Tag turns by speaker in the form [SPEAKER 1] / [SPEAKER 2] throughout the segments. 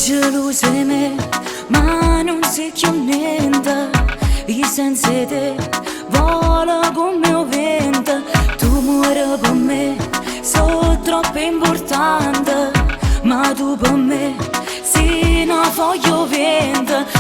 [SPEAKER 1] gelosa di me, ma non sei più niente. Io senza te vola come un vento. Tu muori per me, sono troppo importante, ma tu per me sei una foglia vento.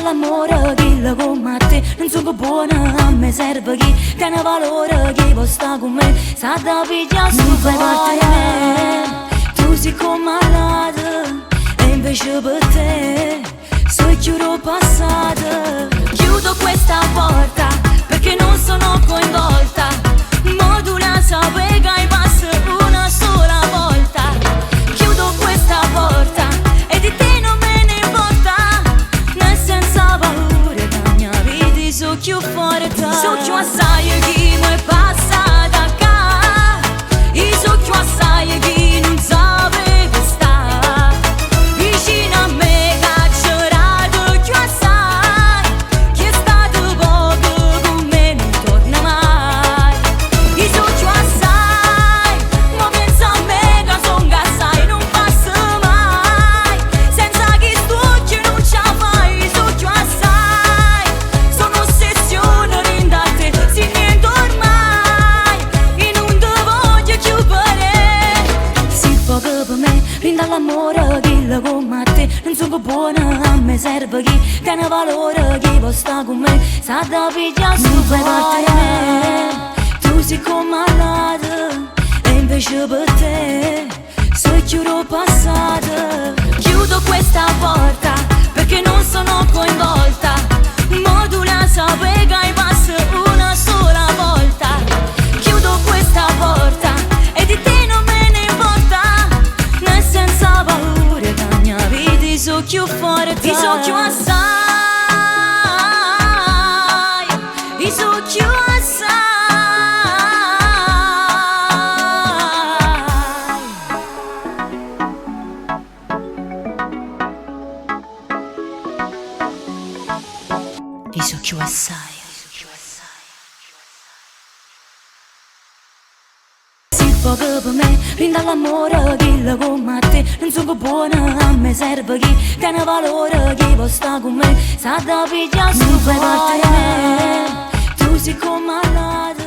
[SPEAKER 1] L'amore che con te non sono buona, a me serve chi tiene valore, chi può stare con me, sa da pigliare su fai parte di me. Tu sei come malata e invece per te sono chiuso passata. Chiudo questa porta perché non sono coinvolta, ma tu la sapevi che hai passato una sola volta. Chiudo questa porta e di te non me ne importa, né senza paura la mia vita so più forte. So più assai chi mi è passata qua, io so più assai chi non sapeva stare vicino a me, cacciarato più assai, chi è stato poco con me non torna mai. Io so più assai, ma pensa a me che son assai, non passa mai, senza chi stucchi non ce la fai. So più assai, sono ossessione rinda te, si niente ormai, e non te voglio più vedere. Si poco per me, rinda l'amore che la come te, non sono buona, a me serve chi tiene valore, chi può stare con me, sa da pigliare su fai parte di me. Tu sei come malata e invece per te sei chiuso passata. Chiudo questa porta perché non sono coinvolta, ma tu la sapevi che hai passato una sola volta. Chiudo questa porta e di te non me ne importa, né senza paura la mia vita so più forte. Io so più assai, io so più assai. Io so più assai. Si poco per me, rinda l'amore che la come te, non sono buona, a me serve chi tiene valore, chi può stare con me, sa da pigliare su fai parte di me. Tu sei come malata